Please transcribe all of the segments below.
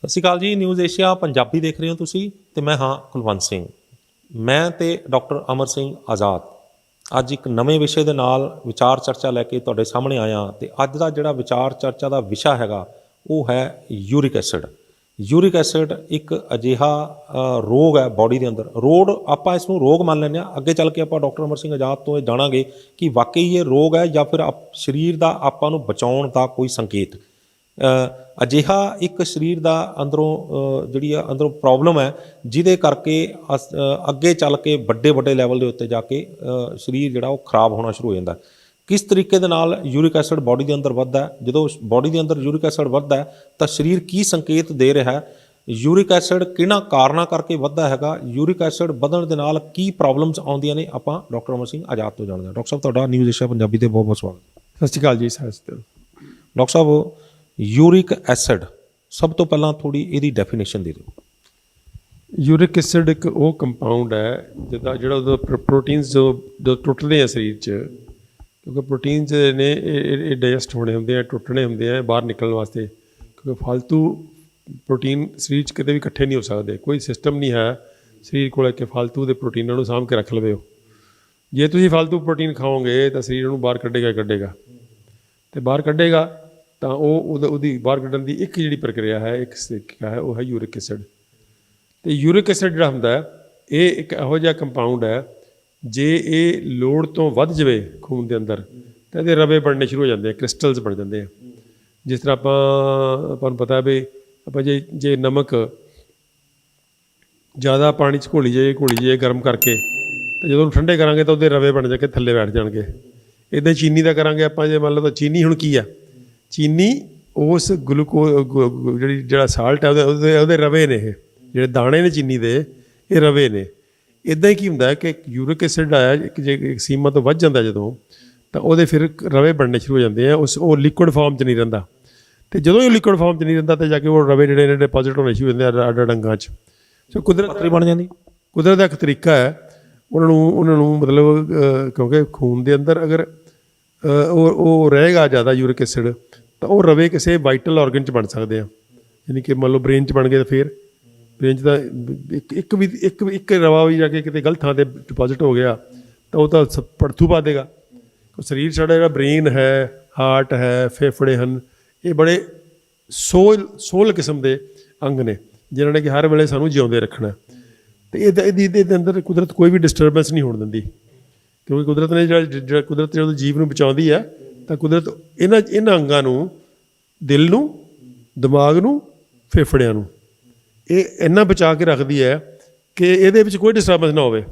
ਸਤਿ ਸ਼੍ਰੀ ਅਕਾਲ ਜੀ। News Asia Punjabi ਦੇਖ ਰਹੇ ਹੋ ਤੁਸੀਂ ਤੇ ਮੈਂ ਹਾਂ ਕੁਲਵੰਤ ਸਿੰਘ। ਮੈਂ ਤੇ ਡਾਕਟਰ ਅਮਰ ਸਿੰਘ ਆਜ਼ਾਦ ਅੱਜ ਇੱਕ ਨਵੇਂ ਵਿਸ਼ੇ ਦੇ ਨਾਲ ਵਿਚਾਰ ਚਰਚਾ ਲੈ ਕੇ ਤੁਹਾਡੇ ਸਾਹਮਣੇ ਆਇਆ। ਤੇ ਅੱਜ ਦਾ ਜਿਹੜਾ ਵਿਚਾਰ ਚਰਚਾ ਦਾ ਵਿਸ਼ਾ ਹੈਗਾ ਉਹ ਹੈ ਯੂਰਿਕ ਐਸਿਡ। ਯੂਰਿਕ ਐਸਿਡ ਇੱਕ ਅਜਿਹਾ ਰੋਗ ਹੈ ਬਾਡੀ ਦੇ ਅੰਦਰ। ਆਪਾਂ ਇਸ ਨੂੰ ਰੋਗ ਮੰਨ ਲੈਂਦੇ ਹਾਂ। ਅੱਗੇ ਚੱਲ ਕੇ ਆਪਾਂ ਡਾਕਟਰ ਅਮਰ ਸਿੰਘ ਆਜ਼ਾਦ ਤੋਂ ਇਹ ਜਾਣਾਂਗੇ ਕਿ ਵਾਕਈ ਇਹ ਰੋਗ ਹੈ ਜਾਂ ਫਿਰ ਸਰੀਰ ਦਾ ਆਪਾਂ ਨੂੰ ਬਚਾਉਣ ਦਾ ਕੋਈ ਸੰਕੇਤ। ਅਜਿਹਾ ਇੱਕ ਸਰੀਰ ਦਾ ਅੰਦਰੋਂ ਜਿਹੜੀ ਆ ਅੰਦਰੋਂ ਪ੍ਰੋਬਲਮ ਹੈ ਜਿਹਦੇ ਕਰਕੇ ਅੱਗੇ ਚੱਲ ਕੇ ਵੱਡੇ ਲੈਵਲ ਦੇ ਉੱਤੇ ਜਾ ਕੇ ਸਰੀਰ ਜਿਹੜਾ ਉਹ ਖਰਾਬ ਹੋਣਾ ਸ਼ੁਰੂ ਹੋ ਜਾਂਦਾ। ਕਿਸ ਤਰੀਕੇ ਦੇ ਨਾਲ ਯੂਰਿਕ ਐਸਿਡ ਬਾਡੀ ਦੇ ਅੰਦਰ ਵੱਧਦਾ ਹੈ? ਜਦੋਂ ਬਾਡੀ ਦੇ ਅੰਦਰ ਯੂਰਿਕ ਐਸਿਡ ਵੱਧਦਾ ਹੈ ਤਾਂ ਸਰੀਰ ਕੀ ਸੰਕੇਤ ਦੇ ਰਿਹਾ ਹੈ? ਯੂਰਿਕ ਐਸਿਡ ਕਿਹਨਾਂ ਕਾਰਨਾਂ ਕਰਕੇ ਵੱਧਦਾ ਹੈਗਾ? ਯੂਰਿਕ ਐਸਿਡ ਵਧਣ ਦੇ ਨਾਲ ਕੀ ਪ੍ਰੋਬਲਮਸ ਆਉਂਦੀਆਂ ਨੇ? ਆਪਾਂ ਡਾਕਟਰ ਅਮਰ ਸਿੰਘ ਆਜ਼ਾਦ ਤੋਂ ਜਾਣਦੇ ਹਾਂ। ਡਾਕਟਰ ਸਾਹਿਬ ਤੁਹਾਡਾ ਨਿਊਜ਼ ਏਸ਼ੀਆ ਪੰਜਾਬੀ ਤੇ ਬਹੁਤ ਬਹੁਤ ਸਵਾਗਤ। ਸਤਿ ਸ਼੍ਰੀ ਅਕਾਲ ਜੀ। ਡਾਕਟਰ ਸਾਹਿਬ ਯੂਰਿਕ ਐਸਿਡ ਸਭ ਤੋਂ ਪਹਿਲਾਂ ਥੋੜ੍ਹੀ ਇਹਦੀ ਡੈਫੀਨੇਸ਼ਨ ਦੇ ਦਿਓ। ਯੂਰਿਕ ਐਸਿਡ ਇੱਕ ਉਹ ਕੰਪਾਊਂਡ ਹੈ ਜਿਹੜਾ ਉਹਦਾ ਪ੍ਰੋਟੀਨਸ ਜੋ ਟੁੱਟਦੇ ਆ ਸਰੀਰ 'ਚ, ਕਿਉਂਕਿ ਪ੍ਰੋਟੀਨਸ ਨੇ ਇਹ ਡਾਈਜੈਸਟ ਹੋਣੇ ਹੁੰਦੇ ਆ, ਟੁੱਟਣੇ ਹੁੰਦੇ ਆ ਬਾਹਰ ਨਿਕਲਣ ਵਾਸਤੇ। ਕਿਉਂਕਿ ਫालतू ਪ੍ਰੋਟੀਨ ਸਰੀਰ 'ਚ ਕਿਤੇ ਵੀ ਇਕੱਠੇ ਨਹੀਂ ਹੋ ਸਕਦੇ। ਕੋਈ ਸਿਸਟਮ ਨਹੀਂ ਹੈ ਸਰੀਰ ਕੋਲ ਕਿ ਫालतू ਦੇ ਪ੍ਰੋਟੀਨਾਂ ਨੂੰ ਸਾਂਭ ਕੇ ਰੱਖ ਲਵੇ। ਜੇ ਤੁਸੀਂ ਫालतू ਪ੍ਰੋਟੀਨ ਖਾਓਗੇ ਤਾਂ ਸਰੀਰ ਉਹਨੂੰ ਬਾਹਰ ਕੱਢੇਗਾ ਅਤੇ ਬਾਹਰ ਕੱਢੇਗਾ ਤਾਂ ਉਹਦੀ ਬਾਹਰ ਕੱਢਣ ਦੀ ਇੱਕ ਜਿਹੜੀ ਪ੍ਰਕਿਰਿਆ ਹੈ, ਇੱਕ ਤਰੀਕਾ ਹੈ, ਉਹ ਹੈ ਯੂਰਿਕ ਐਸਿਡ। ਅਤੇ ਯੂਰਿਕ ਐਸਿਡ ਜਿਹੜਾ ਹੁੰਦਾ ਇਹ ਇੱਕ ਇਹੋ ਜਿਹਾ ਕੰਪਾਊਂਡ ਹੈ, ਜੇ ਇਹ ਲੋੜ ਤੋਂ ਵੱਧ ਜਾਵੇ ਖੂਨ ਦੇ ਅੰਦਰ ਤਾਂ ਇਹਦੇ ਰਵੇ ਬਣਨੇ ਸ਼ੁਰੂ ਹੋ ਜਾਂਦੇ ਆ, ਕ੍ਰਿਸਟਲਸ ਬਣ ਜਾਂਦੇ ਆ। ਜਿਸ ਤਰ੍ਹਾਂ ਆਪਾਂ ਨੂੰ ਪਤਾ ਵੀ ਆਪਾਂ ਜੇ ਨਮਕ ਜ਼ਿਆਦਾ ਪਾਣੀ 'ਚ ਘੋਲੀ ਜਾਈਏ ਗਰਮ ਕਰਕੇ, ਤਾਂ ਜਦੋਂ ਉਹਨੂੰ ਠੰਡੇ ਕਰਾਂਗੇ ਤਾਂ ਉਹਦੇ ਰਵੇ ਬਣ ਜਾ ਕੇ ਥੱਲੇ ਬੈਠ ਜਾਣਗੇ। ਇੱਦਾਂ ਚੀਨੀ ਦਾ ਕਰਾਂਗੇ ਆਪਾਂ, ਜੇ ਮੰਨ ਲਓ ਤਾਂ ਚੀਨੀ ਹੁਣ ਕੀ ਆ? ਚੀਨੀ ਉਸ ਜਿਹੜਾ ਸਾਲਟ ਹੈ ਉਹਦੇ ਰਵੇ ਨੇ। ਇਹ ਜਿਹੜੇ ਦਾਣੇ ਨੇ ਚੀਨੀ ਦੇ ਇਹ ਰਵੇ ਨੇ। ਇੱਦਾਂ ਹੀ ਕੀ ਹੁੰਦਾ ਕਿ ਯੂਰਿਕ ਐਸਿਡ ਆਇਆ ਜੇ ਸੀਮਾ ਤੋਂ ਵੱਧ ਜਾਂਦਾ ਜਦੋਂ, ਤਾਂ ਉਹਦੇ ਫਿਰ ਰਵੇ ਬਣਨੇ ਸ਼ੁਰੂ ਹੋ ਜਾਂਦੇ ਆ। ਉਹ ਲਿਕੁਇਡ ਫਾਰਮ 'ਚ ਨਹੀਂ ਰਹਿੰਦਾ। ਅਤੇ ਜਦੋਂ ਇਹ ਲਿਕੁਇਡ ਫਾਰਮ 'ਚ ਨਹੀਂ ਰਹਿੰਦਾ ਤਾਂ ਜਾ ਕੇ ਉਹ ਰਵੇ ਜਿਹੜੇ ਨੇ ਡਿਪੋਜ਼ਿਟ ਹੋਣੇ ਸ਼ੁਰੂ ਹੋ ਜਾਂਦੇ ਆ ਅੱਡ ਡੰਗਾਂ 'ਚ। ਸੋ ਕੁਦਰਤ ਬਣ ਜਾਂਦੀ। ਕੁਦਰਤ ਦਾ ਇੱਕ ਤਰੀਕਾ ਹੈ ਉਹਨਾਂ ਨੂੰ ਮਤਲਬ ਕਿਉਂਕਿ ਖੂਨ ਦੇ ਅੰਦਰ ਅਗਰ ਉਹ ਰਹੇਗਾ ਜ਼ਿਆਦਾ ਯੂਰਿਕ ਐਸਿਡ ਤਾਂ ਉਹ ਰਵੇ ਕਿਸੇ ਵਾਈਟਲ ਔਰਗਨ 'ਚ ਬਣ ਸਕਦੇ ਆ। ਯਾਨੀ ਕਿ ਮੰਨ ਲਓ ਬ੍ਰੇਨ 'ਚ ਬਣ ਗਏ ਤਾਂ ਫਿਰ ਬ੍ਰੇਨ 'ਚ ਤਾਂ ਇੱਕ ਰਵਾ ਵੀ ਜਾ ਕੇ ਕਿਤੇ ਗਲਤ ਥਾਂ 'ਤੇ ਡਿਪੋਜ਼ਿਟ ਹੋ ਗਿਆ ਤਾਂ ਉਹ ਤਾਂ ਪੜਥੂ ਪਾ ਦੇਗਾ। ਸਰੀਰ ਸਾਡਾ ਜਿਹੜਾ ਬ੍ਰੇਨ ਹੈ, ਹਾਰਟ ਹੈ, ਫੇਫੜੇ ਹਨ, ਇਹ ਬੜੇ ਸੋਲ ਕਿਸਮ ਦੇ ਅੰਗ ਨੇ ਜਿਨ੍ਹਾਂ ਨੇ ਕਿ ਹਰ ਵੇਲੇ ਸਾਨੂੰ ਜਿਉਂਦੇ ਰੱਖਣਾ। ਅਤੇ ਇਹਦੇ ਅੰਦਰ ਕੁਦਰਤ ਕੋਈ ਵੀ ਡਿਸਟਰਬੈਂਸ ਨਹੀਂ ਹੋਣ ਦਿੰਦੀ, ਕਿਉਂਕਿ ਕੁਦਰਤ ਨੇ ਕੁਦਰਤ ਜਦੋਂ ਜੀਵ ਨੂੰ ਬਚਾਉਂਦੀ ਹੈ ਤਾਂ ਕੁਦਰਤ ਇਹਨਾਂ ਅੰਗਾਂ ਨੂੰ, ਦਿਲ ਨੂੰ, ਦਿਮਾਗ ਨੂੰ, ਫੇਫੜਿਆਂ ਨੂੰ ਇਹ ਇੰਨਾ ਬਚਾ ਕੇ ਰੱਖਦੀ ਹੈ ਕਿ ਇਹਦੇ ਵਿੱਚ ਕੋਈ ਡਿਸਟਰਬੈਂਸ ਨਾ ਹੋਵੇ।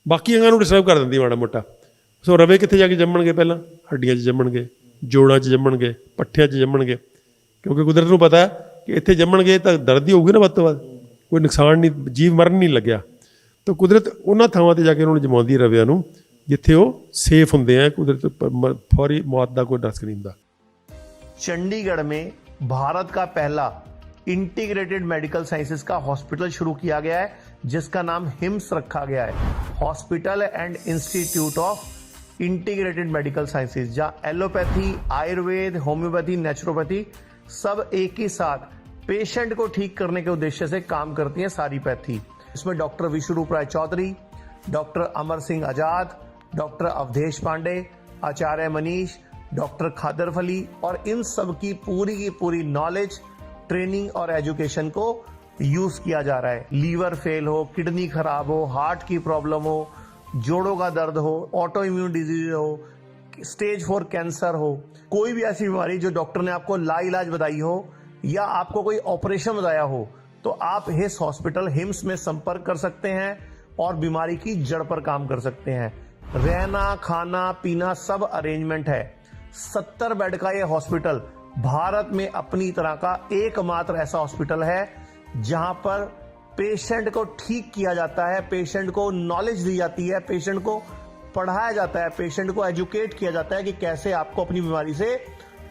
ਬਾਕੀ ਅੰਗਾਂ ਨੂੰ ਡਿਸਟਰਬ ਕਰ ਦਿੰਦੀ ਮਾੜਾ ਮੋਟਾ। ਸੋ ਰਵੇ ਕਿੱਥੇ ਜਾ ਕੇ ਜੰਮਣਗੇ? ਪਹਿਲਾਂ ਹੱਡੀਆਂ 'ਚ ਜੰਮਣਗੇ, ਜੋੜਾਂ 'ਚ ਜੰਮਣਗੇ, ਪੱਠਿਆਂ 'ਚ ਜੰਮਣਗੇ। ਕਿਉਂਕਿ ਕੁਦਰਤ ਨੂੰ ਪਤਾ ਕਿ ਇੱਥੇ ਜੰਮਣਗੇ ਤਾਂ ਦਰਦ ਹੀ ਹੋਊਗੀ ਨਾ ਵੱਧ ਤੋਂ ਵੱਧ, ਕੋਈ ਨੁਕਸਾਨ ਨਹੀਂ, ਜੀਵ ਮਰਨ ਨਹੀਂ ਲੱਗਿਆ। ਤਾਂ ਕੁਦਰਤ ਉਹਨਾਂ ਥਾਵਾਂ 'ਤੇ ਜਾ ਕੇ ਉਹਨਾਂ ਨੂੰ ਜਮਾਉਂਦੀ ਰਵਿਆਂ ਨੂੰ ਜਿੱਥੇ ਉਹ ਸੇਫ ਹੁੰਦੇ ਆ। कुदरत फौरी मौत का कोई रिस्क नहीं होता। चंडीगढ़ में भारत का पहला इंटीग्रेटेड मेडिकल साइंसेज का हॉस्पिटल शुरू किया गया है, जिसका नाम हिम्स रखा गया है, hospital and institute of integrated medical sciences, जहां एलोपैथी, आयुर्वेद, होम्योपैथी, नेचुरोपैथी सब एक ही साथ पेशेंट को ठीक करने के उद्देश्य से काम करती है सारी पैथी। इसमें डॉक्टर विश्वरूप राय चौधरी, डॉक्टर अमर सिंह आजाद, डॉक्टर अवधेश पांडे, आचार्य मनीष, डॉक्टर खादर फली और इन सब की पूरी नॉलेज, ट्रेनिंग और एजुकेशन को यूज किया जा रहा है। लीवर फेल हो, किडनी खराब हो, हार्ट की प्रॉब्लम हो, जोड़ों का दर्द हो, ऑटो इम्यून डिजीज हो, स्टेज 4 कैंसर हो, कोई भी ऐसी बीमारी जो डॉक्टर ने आपको लाइलाज बताई हो या आपको कोई ऑपरेशन बताया हो, तो आप इस हॉस्पिटल हिम्स में संपर्क कर सकते हैं और बीमारी की जड़ पर काम कर सकते हैं। रहना, खाना, पीना सब अरेंजमेंट है। 70 बेड का ये हॉस्पिटल भारत में अपनी तरह का एकमात्र ऐसा हॉस्पिटल है जहां पर पेशेंट को ठीक किया जाता है, पेशेंट को नॉलेज दी जाती है, पेशेंट को पढ़ाया जाता है, पेशेंट को एजुकेट किया जाता है कि कैसे आपको अपनी बीमारी से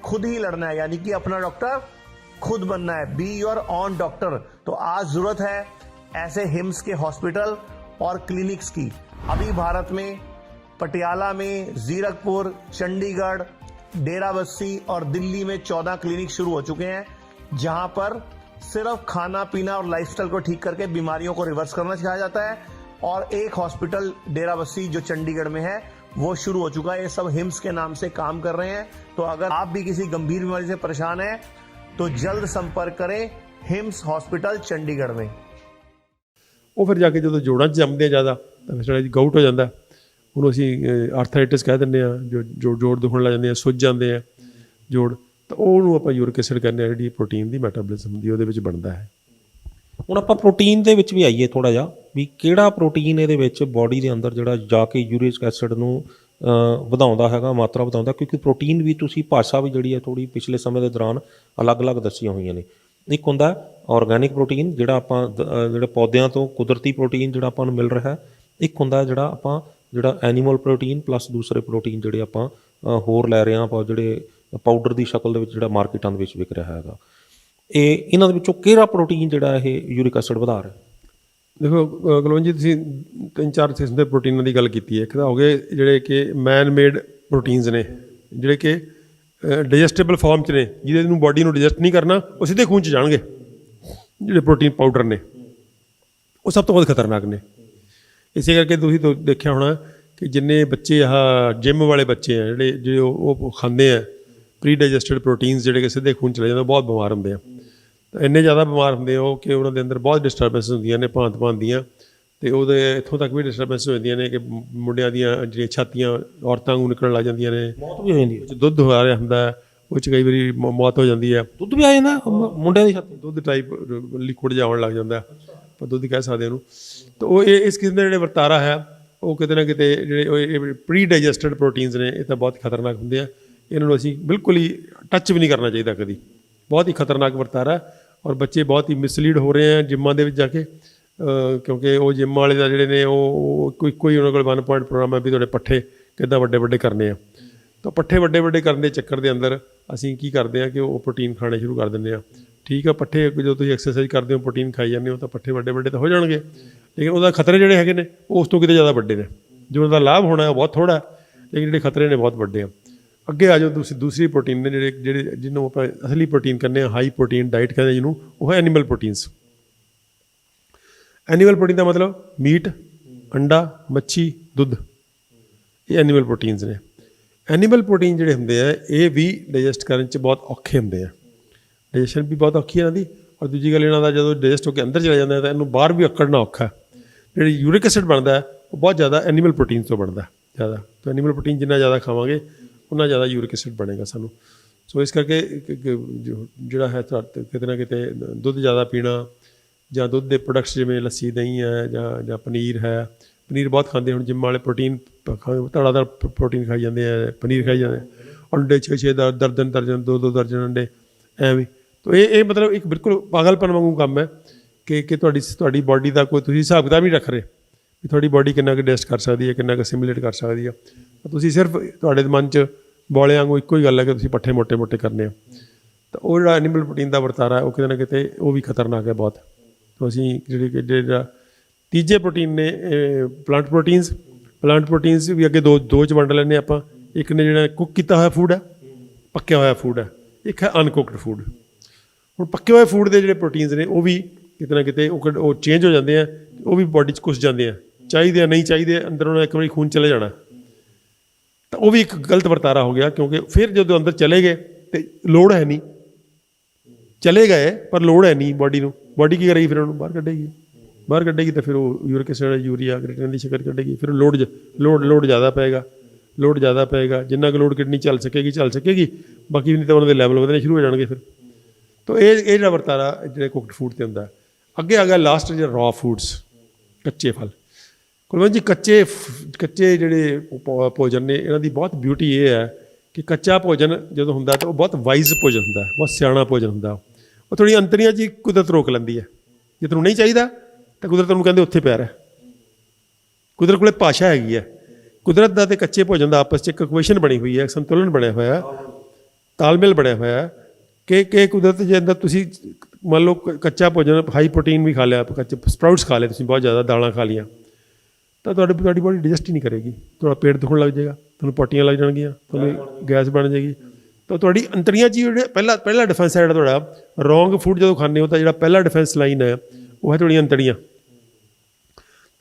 खुद ही लड़ना है, यानी कि अपना डॉक्टर खुद बनना है। Be your on doctor. तो आज जरूरत है ऐसे हिम्स के हॉस्पिटल और क्लिनिक्स की। अभी भारत में पटियाला में, जीरकपुर, चंडीगढ़, डेराबस्सी और दिल्ली में 14 क्लिनिक शुरू हो चुके हैं, जहां पर सिर्फ खाना पीना और लाइफस्टाइल को ठीक करके बीमारियों को रिवर्स करना सिखाया जाता है। और एक हॉस्पिटल डेराबस्सी जो चंडीगढ़ में है वो शुरू हो चुका है। ये सब हिम्स के नाम से काम कर रहे हैं। तो अगर आप भी किसी गंभीर बीमारी से परेशान हैं तो जल्द संपर्क करें हिम्स हॉस्पिटल चंडीगढ़ में। ਉਹ ਫਿਰ ਜਾ ਕੇ ਜਦੋਂ ਜੋੜਾਂ 'ਚ ਜੰਮਦੇ ਆ ਜ਼ਿਆਦਾ ਤਾਂ ਫਿਰ ਸਾਡਾ ਗਾਊਟ ਹੋ ਜਾਂਦਾ, ਉਹਨੂੰ ਅਸੀਂ ਆਰਥਰਾਈਟਿਸ ਕਹਿ ਦਿੰਦੇ ਆ। ਜੋ ਜੋੜ ਦੁਖਣ ਲੱਗ ਜਾਂਦੇ ਆ, ਸੁੱਜ ਜਾਂਦੇ ਆ ਜੋੜ, ਤਾਂ ਉਹਨੂੰ ਆਪਾਂ ਯੂਰਿਕ ਐਸਿਡ ਕਹਿੰਦੇ ਆ, ਜਿਹੜੀ ਪ੍ਰੋਟੀਨ ਦੀ ਮੈਟਾਬੋਲਿਜ਼ਮ ਦੀ ਉਹਦੇ ਵਿੱਚ ਬਣਦਾ ਹੈ। ਹੁਣ ਆਪਾਂ ਪ੍ਰੋਟੀਨ ਦੇ ਵਿੱਚ ਵੀ ਆਈਏ ਥੋੜ੍ਹਾ ਜਿਹਾ, ਵੀ ਕਿਹੜਾ ਪ੍ਰੋਟੀਨ ਇਹਦੇ ਵਿੱਚ ਬਾਡੀ ਦੇ ਅੰਦਰ ਜਿਹੜਾ ਜਾ ਕੇ ਯੂਰਿਕ ਐਸਿਡ ਨੂੰ ਵਧਾਉਂਦਾ ਹੈਗਾ, ਮਾਤਰਾ ਵਧਾਉਂਦਾ। ਕਿਉਂਕਿ ਪ੍ਰੋਟੀਨ ਵੀ ਤੁਸੀਂ ਭਾਸ਼ਾ ਵੀ ਜਿਹੜੀ ਹੈ ਥੋੜ੍ਹੀ ਪਿਛਲੇ ਸਮੇਂ ਦੇ ਦੌਰਾਨ ਅਲੱਗ-ਅਲੱਗ ਦੱਸੀਆਂ ਹੋਈਆਂ ਨੇ। ਇੱਕ ਹੁੰਦਾ ਆਰਗੈਨਿਕ ਪ੍ਰੋਟੀਨ, ਜਿਹੜਾ ਆਪਾਂ ਜਿਹੜੇ ਪੌਦਿਆਂ ਤੋਂ ਕੁਦਰਤੀ ਪ੍ਰੋਟੀਨ ਜਿਹੜਾ ਆਪਾਂ ਨੂੰ ਮਿਲ ਰਿਹਾ। ਇੱਕ ਹੁੰਦਾ ਜਿਹੜਾ ਐਨੀਮਲ ਪ੍ਰੋਟੀਨ ਪਲੱਸ ਦੂਸਰੇ ਪ੍ਰੋਟੀਨ ਜਿਹੜੇ ਆਪਾਂ ਹੋਰ ਲੈ ਰਹੇ ਹਾਂ, ਆਪਾਂ ਜਿਹੜੇ ਪਾਊਡਰ ਦੀ ਸ਼ਕਲ ਦੇ ਵਿੱਚ ਜਿਹੜਾ ਮਾਰਕੀਟਾਂ ਦੇ ਵਿੱਚ ਵਿਕ ਰਿਹਾ ਹੈਗਾ। ਇਹਨਾਂ ਦੇ ਵਿੱਚੋਂ ਕਿਹੜਾ ਪ੍ਰੋਟੀਨ ਜਿਹੜਾ ਇਹ ਯੂਰਿਕ ਐਸਿਡ ਵਧਾ ਰਿਹਾ? ਦੇਖੋ ਕੁਲਵੰਤ ਜੀ, ਤੁਸੀਂ 3-4 ਕਿਸਮ ਦੇ ਪ੍ਰੋਟੀਨਾਂ ਦੀ ਗੱਲ ਕੀਤੀ ਹੈ। ਇੱਕ ਤਾਂ ਹੋ ਗਏ ਜਿਹੜੇ ਕਿ ਮੈਨ ਮੇਡ ਪ੍ਰੋਟੀਨਸ ਨੇ, ਜਿਹੜੇ ਕਿ ਡਾਈਜੈਸਟੇਬਲ ਫਾਰਮ 'ਚ ਨੇ, ਜਿਹਦੇ ਨੂੰ ਬਾਡੀ ਨੂੰ ਡਾਈਜੈਸਟ ਨਹੀਂ ਕਰਨਾ, ਉਹ ਸਿੱਧੇ ਖੂਨ 'ਚ ਜਾਣਗੇ। ਜਿਹੜੇ ਪ੍ਰੋਟੀਨ ਪਾਊਡਰ ਨੇ ਉਹ ਸਭ ਤੋਂ ਵੱਧ ਖਤਰਨਾਕ ਨੇ। ਇਸੇ ਕਰਕੇ ਤੁਸੀਂ ਦੇਖਿਆ ਹੋਣਾ ਕਿ ਜਿੰਨੇ ਬੱਚੇ ਜਿੰਮ ਵਾਲੇ ਬੱਚੇ ਆ, ਜਿਹੜੇ ਉਹ ਖਾਂਦੇ ਆ ਪ੍ਰੀ ਡਾਈਜੈਸਟਡ ਪ੍ਰੋਟੀਨਸ, ਜਿਹੜੇ ਕਿ ਸਿੱਧੇ ਖੂਨ 'ਚ ਚਲੇ ਜਾਂਦੇ, ਬਹੁਤ ਬਿਮਾਰ ਹੁੰਦੇ ਆ। ਤਾਂ ਇੰਨੇ ਜ਼ਿਆਦਾ ਬਿਮਾਰ ਹੁੰਦੇ ਉਹ ਕਿ ਉਹਨਾਂ ਦੇ ਅੰਦਰ ਬਹੁਤ ਡਿਸਟਰਬੈਂਸ ਹੁੰਦੀਆਂ ਨੇ ਭਾਂਤ ਦੀਆਂ, ਅਤੇ ਉਹਦੇ ਇੱਥੋਂ ਤੱਕ ਵੀ ਡਿਸਟਰਬੈਂਸ ਹੋ ਜਾਂਦੀਆਂ ਨੇ ਕਿ ਮੁੰਡਿਆਂ ਦੀਆਂ ਜਿਹੜੀਆਂ ਛਾਤੀਆਂ ਔਰਤਾਂ ਨੂੰ ਨਿਕਲਣ ਲੱਗ ਜਾਂਦੀਆਂ ਨੇ, ਮੌਤ ਵੀ ਹੋ ਜਾਂਦੀ ਹੈ। ਦੁੱਧ ਆ ਰਿਹਾ ਹੁੰਦਾ, ਉਹ 'ਚ ਕਈ ਵਾਰੀ ਮੌਤ ਹੋ ਜਾਂਦੀ ਹੈ। ਦੁੱਧ ਵੀ ਆ ਜਾਂਦਾ ਮੁੰਡਿਆਂ ਦੀ ਛਾਤੀ, ਦੁੱਧ ਟਾਈਪ ਲਿਕੁਇਡ ਜਿਹਾ ਆਉਣ ਲੱਗ ਜਾਂਦਾ, ਆਪਾਂ ਦੁੱਧ ਕਹਿ ਸਕਦੇ ਉਹਨੂੰ। ਤਾਂ ਉਹ ਇਸ ਕਿਸਮ ਦੇ ਜਿਹੜੇ ਵਰਤਾਰਾ ਹੈ ਉਹ ਕਿਤੇ ਨਾ ਕਿਤੇ ਜਿਹੜੇ ਪ੍ਰੀ ਡਾਈਜੈਸਟਡ ਪ੍ਰੋਟੀਨਸ ਨੇ, ਇਹ ਤਾਂ ਬਹੁਤ ਖਤਰਨਾਕ ਹੁੰਦੇ ਆ। ਇਹਨਾਂ ਨੂੰ ਅਸੀਂ ਬਿਲਕੁਲ ਹੀ ਟੱਚ ਵੀ ਨਹੀਂ ਕਰਨਾ ਚਾਹੀਦਾ ਕਦੀ। ਬਹੁਤ ਹੀ ਖਤਰਨਾਕ ਵਰਤਾਰਾ, ਔਰ ਬੱਚੇ ਬਹੁਤ ਹੀ ਮਿਸਲੀਡ ਹੋ ਰਹੇ ਆ ਜਿੰਮਾਂ ਦੇ ਵਿੱਚ ਜਾ ਕੇ, ਕਿਉਂਕਿ ਉਹ ਜਿੰਮ ਵਾਲੇ ਦਾ ਜਿਹੜੇ ਨੇ ਉਹ ਕੋਈ ਉਹਨਾਂ ਕੋਲ 1 ਪੁਆਇੰਟ ਪ੍ਰੋਗਰਾਮ ਹੈ ਵੀ ਤੁਹਾਡੇ ਪੱਠੇ ਕਿੱਦਾਂ ਵੱਡੇ ਕਰਨੇ ਆ। ਤਾਂ ਪੱਠੇ ਵੱਡੇ ਕਰਨ ਦੇ ਚੱਕਰ ਦੇ ਅੰਦਰ ਅਸੀਂ ਕੀ ਕਰਦੇ ਹਾਂ ਕਿ ਉਹ ਪ੍ਰੋਟੀਨ ਖਾਣੇ ਸ਼ੁਰੂ ਕਰ ਦਿੰਦੇ ਹਾਂ। ਠੀਕ ਆ, ਪੱਠੇ ਜਦੋਂ ਤੁਸੀਂ ਐਕਸਰਸਾਈਜ਼ ਕਰਦੇ ਹੋ, ਪ੍ਰੋਟੀਨ ਖਾਈ ਜਾਂਦੇ ਹੋ, ਤਾਂ ਪੱਠੇ ਵੱਡੇ ਤਾਂ ਹੋ ਜਾਣਗੇ, ਲੇਕਿਨ ਉਹਦਾ ਖਤਰੇ ਜਿਹੜੇ ਹੈਗੇ ਨੇ ਉਹ ਉਸ ਤੋਂ ਕਿਤੇ ਜ਼ਿਆਦਾ ਵੱਡੇ ਨੇ। ਜੋ ਉਹਦਾ ਲਾਭ ਹੋਣਾ ਉਹ ਬਹੁਤ ਥੋੜ੍ਹਾ, ਲੇਕਿਨ ਜਿਹੜੇ ਖਤਰੇ ਨੇ ਬਹੁਤ ਵੱਡੇ ਆ। ਅੱਗੇ ਆ ਜਾਓ, ਤੁਸੀਂ ਦੂਸਰੀ ਪ੍ਰੋਟੀਨ ਨੇ ਜਿਹਨੂੰ ਆਪਾਂ ਅਸਲੀ ਪ੍ਰੋਟੀਨ ਕਹਿੰਦੇ ਹਾਂ, ਹਾਈ ਪ੍ਰੋਟੀਨ ਡਾਈਟ ਕਹਿੰਦੇ ਜਿਹਨੂੰ, ਉਹ ਹੈ ਐਨੀਮਲ ਪ੍ਰੋਟੀਨਸ। ਐਨੀਮਲ ਪ੍ਰੋਟੀਨ ਦਾ ਮਤਲਬ ਮੀਟ, ਅੰਡਾ, ਮੱਛੀ, ਦੁੱਧ, ਇਹ ਐਨੀਮਲ ਪ੍ਰੋਟੀਨਸ ਨੇ। ਐਨੀਮਲ ਪ੍ਰੋਟੀਨ ਜਿਹੜੇ ਹੁੰਦੇ ਆ ਇਹ ਵੀ ਡਾਈਜੈਸਟ ਕਰਨ 'ਚ ਬਹੁਤ ਔਖੇ ਹੁੰਦੇ ਆ, ਡਾਈਜੈਸ਼ਨ ਵੀ ਬਹੁਤ ਔਖੀ ਇਹਨਾਂ ਦੀ। ਔਰ ਦੂਜੀ ਗੱਲ, ਇਹਨਾਂ ਦਾ ਜਦੋਂ ਡਾਈਜੈਸਟ ਹੋ ਕੇ ਅੰਦਰ ਚਲਾ ਜਾਂਦਾ ਤਾਂ ਇਹਨੂੰ ਬਾਹਰ ਵੀ ਅੱਕੜਨਾ ਔਖਾ। ਜਿਹੜੀ ਯੂਰਿਕ ਐਸਿਡ ਬਣਦਾ ਉਹ ਬਹੁਤ ਜ਼ਿਆਦਾ ਐਨੀਮਲ ਪ੍ਰੋਟੀਨ ਤੋਂ ਬਣਦਾ ਜ਼ਿਆਦਾ। ਤਾਂ ਐਨੀਮਲ ਪ੍ਰੋਟੀਨ ਜਿੰਨਾ ਜ਼ਿਆਦਾ ਖਾਵਾਂਗੇ ਉਨਾ ਜ਼ਿਆਦਾ ਯੂਰਿਕ ਐਸਿਡ ਬਣੇਗਾ ਸਾਨੂੰ। ਸੋ ਇਸ ਕਰਕੇ ਜਿਹੜਾ ਹੈ ਕਿਤੇ ਨਾ ਕਿਤੇ ਦੁੱਧ ਜ਼ਿਆਦਾ ਪੀਣਾ, ਜਾਂ ਦੁੱਧ ਦੇ ਪ੍ਰੋਡਕਟਸ ਜਿਵੇਂ ਲੱਸੀ, ਦਹੀਂ ਹੈ, ਜਾਂ ਪਨੀਰ ਹੈ। ਪਨੀਰ ਬਹੁਤ ਖਾਂਦੇ ਹੁਣ ਜਿੰਮ ਵਾਲੇ, ਪ੍ਰੋਟੀਨ ਧੜਾਧੜ ਪ੍ਰੋਟੀਨ ਖਾਈ ਜਾਂਦੇ ਆ, ਪਨੀਰ ਖਾਈ ਜਾਂਦੇ, ਅੰਡੇ 6 ਦਰਜਨ 2 ਦਰਜਨ ਅੰਡੇ ਐਵੇਂ। ਤਾਂ ਇਹ ਮਤਲਬ ਇੱਕ ਬਿਲਕੁਲ ਪਾਗਲਪਨ ਵਾਂਗੂ ਕੰਮ ਹੈ ਕਿ ਤੁਹਾਡੀ ਬਾਡੀ ਦਾ ਕੋਈ ਤੁਸੀਂ ਹਿਸਾਬ ਕਿਤਾਬ ਨਹੀਂ ਰੱਖ ਰਹੇ ਵੀ ਤੁਹਾਡੀ ਬਾਡੀ ਕਿੰਨਾ ਕੁ ਡਾਈਜੈਸਟ ਕਰ ਸਕਦੀ ਹੈ, ਕਿੰਨਾ ਕੁ ਸਿਮੂਲੇਟ ਕਰ ਸਕਦੀ ਆ। ਤੁਸੀਂ ਸਿਰਫ ਤੁਹਾਡੇ ਮਨ 'ਚ ਬੋਲੇ ਵਾਂਗੂ ਇੱਕੋ ਹੀ ਗੱਲ ਹੈ ਕਿ ਤੁਸੀਂ ਪੱਠੇ ਮੋਟੇ ਕਰਨੇ ਆ। ਤਾਂ ਉਹ ਜਿਹੜਾ ਐਨੀਮਲ ਪ੍ਰੋਟੀਨ ਦਾ ਵਰਤਾਰਾ ਉਹ ਕਿਤੇ ਨਾ ਕਿਤੇ ਉਹ ਵੀ ਖਤਰਨਾਕ ਹੈ ਬਹੁਤ। ਤਾਂ ਅਸੀਂ ਜਿਹੜਾ ਤੀਜੇ ਪ੍ਰੋਟੀਨ ਨੇ ਪਲਾਂਟ ਪ੍ਰੋਟੀਨਸ ਵੀ ਅੱਗੇ ਦੋ 'ਚ ਵੰਡ ਲੈਂਦੇ ਆਪਾਂ। ਇੱਕ ਨੇ ਜਿਹੜਾ ਕੁੱਕ ਕੀਤਾ ਹੋਇਆ ਫੂਡ ਹੈ, ਪੱਕਿਆ ਹੋਇਆ ਫੂਡ ਹੈ। ਇੱਕ ਹੈ ਅਨਕੁਕਡ ਫੂਡ। ਹੁਣ ਪੱਕੇ ਹੋਏ ਫੂਡ ਦੇ ਜਿਹੜੇ ਪ੍ਰੋਟੀਨਸ ਨੇ ਉਹ ਵੀ ਕਿਤੇ ਨਾ ਕਿਤੇ ਉਹ ਚੇਂਜ ਹੋ ਜਾਂਦੇ ਆ, ਉਹ ਵੀ ਬਾਡੀ 'ਚ ਘੁਸ ਜਾਂਦੇ ਆ, ਚਾਹੀਦੇ ਆ ਨਹੀਂ ਚਾਹੀਦੇ, ਅੰਦਰ ਉਹਨਾਂ ਇੱਕ ਵਾਰੀ ਖੂਨ ਚਲੇ ਜਾਣਾ। ਤਾਂ ਉਹ ਵੀ ਇੱਕ ਗਲਤ ਵਰਤਾਰਾ ਹੋ ਗਿਆ, ਕਿਉਂਕਿ ਫਿਰ ਜਦੋਂ ਅੰਦਰ ਚਲੇ ਗਏ ਤਾਂ ਲੋੜ ਹੈ ਨਹੀਂ, ਚਲੇ ਗਏ ਪਰ ਲੋੜ ਹੈ ਨਹੀਂ ਬਾਡੀ ਨੂੰ। ਬਾਡੀ ਕੀ ਕਰੇਗੀ ਫਿਰ? ਉਹਨੂੰ ਬਾਹਰ ਕੱਢੇਗੀ ਤਾਂ ਫਿਰ ਉਹ ਯੂਰਿਕ ਐਸਿਡ, ਯੂਰੀਆ, ਕ੍ਰੀਏਟਿਨ ਦੀ ਸ਼ਕਲ ਕੱਢੇਗੀ। ਫਿਰ ਲੋਡ ਜ਼ਿਆਦਾ ਪਏਗਾ। ਜਿੰਨਾ ਕੁ ਲੋਡ ਕਿਡਨੀ ਚੱਲ ਸਕੇਗੀ, ਬਾਕੀ ਨਹੀਂ ਤਾਂ ਉਹਨਾਂ ਦੇ ਲੈਵਲ ਵਧਣੇ ਸ਼ੁਰੂ ਹੋ ਜਾਣਗੇ ਫਿਰ। ਤਾਂ ਇਹ ਜਿਹੜਾ ਵਰਤਾਰਾ ਜਿਹੜੇ ਕੁਕਡ ਫੂਡ 'ਤੇ ਹੁੰਦਾ। ਅੱਗੇ ਆ ਗਿਆ ਲਾਸਟ ਜਿਹੜਾ ਰॉ ਫੂਡਸ, ਕੱਚੇ ਫਲ। ਕੁਲਵੰਤ ਜੀ, ਕੱਚੇ ਜਿਹੜੇ ਭੋਜਨ ਨੇ, ਇਹਨਾਂ ਦੀ ਬਹੁਤ ਬਿਊਟੀ ਇਹ ਹੈ ਕਿ ਕੱਚਾ ਭੋਜਨ ਜਦੋਂ ਹੁੰਦਾ ਤਾਂ ਉਹ ਬਹੁਤ ਵਾਈਜ਼ ਭੋਜਨ ਹੁੰਦਾ, ਬਹੁਤ ਸਿਆਣਾ ਭੋਜਨ ਹੁੰਦਾ। ਉਹ ਥੋੜ੍ਹੀ ਅੰਤਰੀਆਂ 'ਚ ਕੁਦਰਤ ਰੋਕ ਲੈਂਦੀ ਹੈ। ਜੇ ਤੁਹਾਨੂੰ ਨਹੀਂ ਚਾਹੀਦਾ ਤਾਂ ਕੁਦਰਤ ਨੂੰ ਕਹਿੰਦੇ ਉੱਥੇ ਪਿਆਰ ਹੈ। ਕੁਦਰਤ ਕੋਲੇ ਭਾਸ਼ਾ ਹੈਗੀ ਹੈ। ਕੁਦਰਤ ਦਾ ਅਤੇ ਕੱਚੇ ਭੋਜਨ ਦਾ ਆਪਸ 'ਚ ਇੱਕ ਇਕੁਏਸ਼ਨ ਬਣੀ ਹੋਈ ਹੈ, ਸੰਤੁਲਨ ਬਣਿਆ ਹੋਇਆ, ਤਾਲਮੇਲ ਬਣਿਆ ਹੋਇਆ ਕਿ ਕੁਦਰਤ ਦੇ ਅੰਦਰ ਤੁਸੀਂ ਮੰਨ ਲਓ ਕੱਚਾ ਭੋਜਨ, ਹਾਈ ਪ੍ਰੋਟੀਨ ਵੀ ਖਾ ਲਿਆ, ਕੱਚੇ ਸਪਰਾਊਟਸ ਖਾ ਲਏ ਤੁਸੀਂ, ਬਹੁਤ ਜ਼ਿਆਦਾ ਦਾਲਾਂ ਖਾ ਲਈਆਂ, ਤਾਂ ਤੁਹਾਡੀ ਬਾਡੀ ਡਾਈਜੈਸਟ ਹੀ ਨਹੀਂ ਕਰੇਗੀ। ਤੁਹਾਡਾ ਪੇਟ ਦੁਖਣ ਲੱਗ ਜਾਏਗਾ, ਤੁਹਾਨੂੰ ਪੋਟੀਆਂ ਲੱਗ ਜਾਣਗੀਆਂ, ਤੁਹਾਨੂੰ ਗੈਸ ਬਣ ਜਾਏਗੀ, ਤਾਂ ਤੁਹਾਡੀ ਅੰਤੜੀਆਂ 'ਚ ਹੀ ਜਿਹੜੇ ਪਹਿਲਾ ਡਿਫੈਂਸ ਹੈ ਜਿਹੜਾ ਤੁਹਾਡਾ ਰੋਂਗ ਫੂਡ ਜਦੋਂ ਖਾਂਦੇ ਹੋ ਤਾਂ ਜਿਹੜਾ ਪਹਿਲਾ ਡਿਫੈਂਸ ਲਾਈਨ ਹੈ ਉਹ ਹੈ ਤੁਹਾਡੀਆਂ ਅੰਤੜੀਆਂ।